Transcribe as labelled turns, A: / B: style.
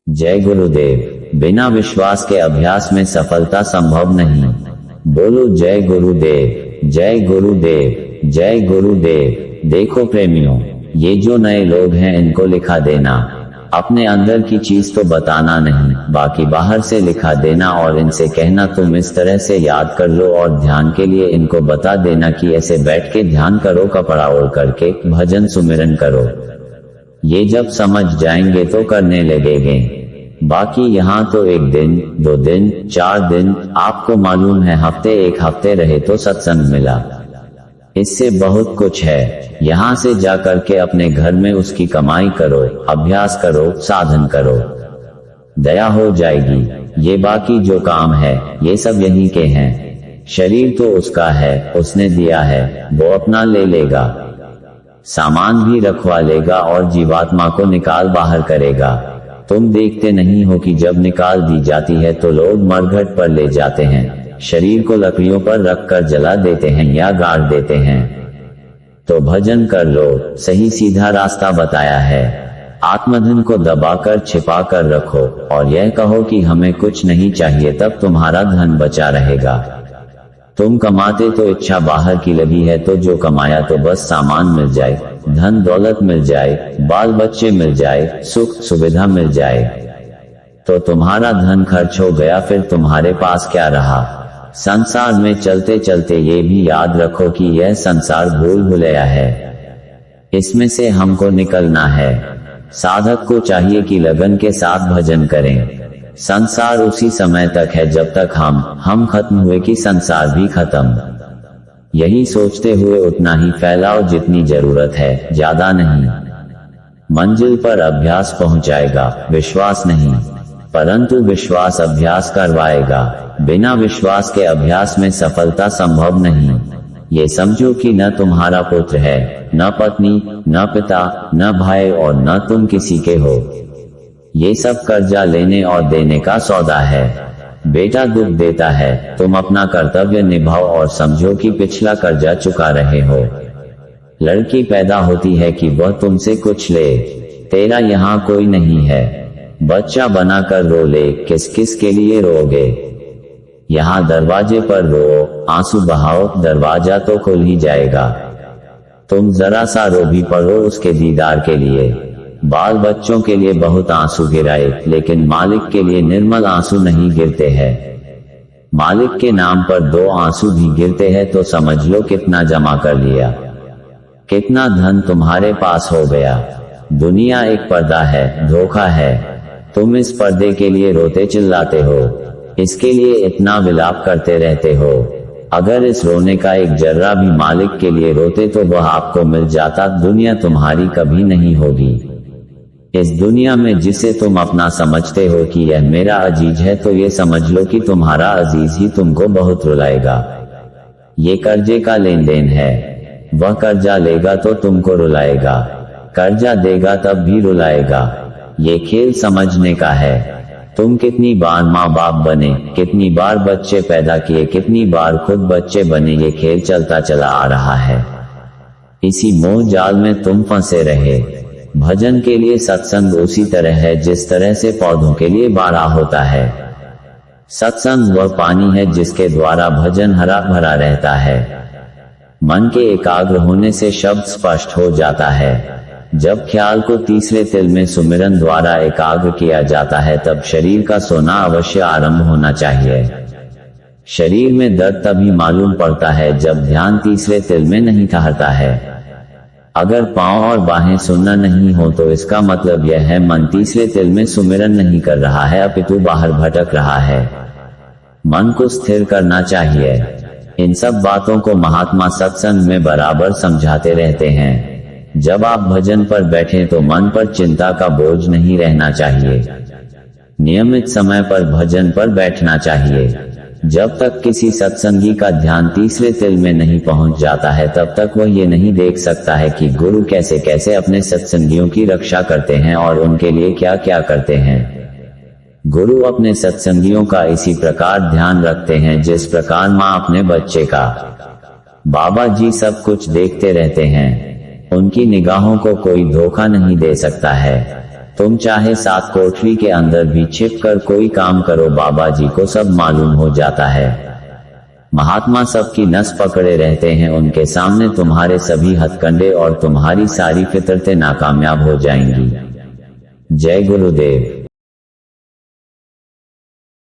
A: जय गुरुदेव। बिना विश्वास के अभ्यास में सफलता संभव नहीं। बोलो जय गुरुदेव, जय गुरुदेव, जय गुरुदेव। देखो प्रेमियों, ये जो नए लोग हैं इनको लिखा देना। अपने अंदर की चीज तो बताना नहीं, बाकी बाहर से लिखा देना और इनसे कहना तुम इस तरह से याद कर लो, और ध्यान के लिए इनको बता देना कि ऐसे बैठ के ध्यान करो, कपड़ा ओढ़ करके भजन सुमिरन करो। ये जब समझ जाएंगे तो करने लगेंगे। बाकी यहाँ तो 1 दिन, 2 दिन, 4 दिन, आपको मालूम है हफ्ते 1 हफ्ते रहे तो सत्संग मिला। इससे बहुत कुछ है। यहाँ से जा करके अपने घर में उसकी कमाई करो, अभ्यास करो, साधन करो, दया हो जाएगी। ये बाकी जो काम है ये सब यहीं के हैं। शरीर तो उसका है, उसने दिया है, वो अपना ले लेगा, सामान भी रखवा लेगा और जीवात्मा को निकाल बाहर करेगा। तुम देखते नहीं हो कि जब निकाल दी जाती है तो लोग मरघट पर ले जाते हैं, शरीर को लकड़ियों पर रखकर जला देते हैं या गाड़ देते हैं। तो भजन कर लो, सही सीधा रास्ता बताया है। आत्मधन को दबाकर छिपा कर रखो और यह कहो कि हमें कुछ नहीं चाहिए, तब तुम्हारा धन बचा रहेगा। तुम कमाते तो इच्छा बाहर की लगी है, तो जो कमाया तो बस सामान मिल जाए, धन दौलत मिल जाए, बाल बच्चे मिल जाए, सुख सुविधा मिल जाए, तो तुम्हारा धन खर्च हो गया, फिर तुम्हारे पास क्या रहा। संसार में चलते चलते ये भी याद रखो कि यह संसार भूल भुलैया है, इसमें से हमको निकलना है। साधक को चाहिए कि लगन के साथ भजन करें। संसार उसी समय तक है जब तक हम खत्म हुए कि संसार भी खत्म। यही सोचते हुए उतना ही फैलाओ जितनी जरूरत है, ज्यादा नहीं। मंजिल पर अभ्यास पहुंचाएगा, विश्वास नहीं, परंतु विश्वास अभ्यास करवाएगा। बिना विश्वास के अभ्यास में सफलता संभव नहीं। ये समझो कि न तुम्हारा पुत्र है, न पत्नी, न पिता, न भाई और न तुम किसी के हो। ये सब कर्जा लेने और देने का सौदा है। बेटा दुख देता है, तुम अपना कर्तव्य निभाओ और समझो कि पिछला कर्जा चुका रहे हो। लड़की पैदा होती है कि वह तुमसे कुछ ले, तेरा यहाँ कोई नहीं है। बच्चा बनाकर रो ले, किस किस के लिए रोगे। यहाँ दरवाजे पर रो, आंसू बहाओ, दरवाजा तो खुल ही जाएगा। तुम जरा सा रो भी पड़ो उसके दीदार के लिए। बाल बच्चों के लिए बहुत आंसू गिराए, लेकिन मालिक के लिए निर्मल आंसू नहीं गिरते हैं। मालिक के नाम पर 2 आंसू भी गिरते हैं तो समझ लो कितना जमा कर लिया, कितना धन तुम्हारे पास हो गया। दुनिया एक पर्दा है, धोखा है। तुम इस पर्दे के लिए रोते चिल्लाते हो, इसके लिए इतना विलाप करते रहते हो। अगर इस रोने का एक जर्रा भी मालिक के लिए रोते तो वह आपको मिल जाता, दुनिया तुम्हारी कभी नहीं होगी। इस दुनिया में जिसे तुम अपना समझते हो कि यह मेरा अजीज है, तो ये समझ लो कि तुम्हारा अजीज ही तुमको बहुत रुलाएगा। ये कर्जे का लेन देन है, वह कर्जा लेगा तो तुमको रुलाएगा, कर्जा देगा तब भी रुलाएगा। ये खेल समझने का है। तुम कितनी बार माँ बाप बने, कितनी बार बच्चे पैदा किए, कितनी बार खुद बच्चे बने, ये खेल चलता चला आ रहा है। इसी मोह जाल में तुम फंसे रहे। भजन के लिए सत्संग उसी तरह है जिस तरह से पौधों के लिए बाड़ा होता है। सत्संग वह पानी है जिसके द्वारा भजन हरा भरा रहता है। मन के एकाग्र होने से शब्द स्पष्ट हो जाता है। जब ख्याल को तीसरे तिल में सुमिरन द्वारा एकाग्र किया जाता है, तब शरीर का सोना अवश्य आरंभ होना चाहिए। शरीर में दर्द तभी मालूम पड़ता है जब ध्यान तीसरे तिल में नहीं ठहरता है। अगर पांव और बाहें सुनना नहीं हो तो इसका मतलब यह है मन तीसरे तिल में सुमिरन नहीं कर रहा है, अपितु बाहर भटक रहा है। मन को स्थिर करना चाहिए। इन सब बातों को महात्मा सत्संग में बराबर समझाते रहते हैं। जब आप भजन पर बैठें तो मन पर चिंता का बोझ नहीं रहना चाहिए। नियमित समय पर भजन पर बैठना चाहिए। जब तक किसी सत्संगी का ध्यान तीसरे तिल में नहीं पहुंच जाता है, तब तक वह ये नहीं देख सकता है कि गुरु कैसे कैसे अपने सत्संगियों की रक्षा करते हैं और उनके लिए क्या क्या करते हैं। गुरु अपने सत्संगियों का इसी प्रकार ध्यान रखते हैं जिस प्रकार माँ अपने बच्चे का। बाबा जी सब कुछ देखते रहते हैं। उनकी निगाहों को कोई धोखा नहीं दे सकता है। तुम चाहे 7 कोठरी के अंदर भी छिप कर कोई काम करो, बाबा जी को सब मालूम हो जाता है। महात्मा सबकी नस पकड़े रहते हैं, उनके सामने तुम्हारे सभी हथकंडे और तुम्हारी सारी फितरतें नाकामयाब हो जाएंगी। जय गुरुदेव।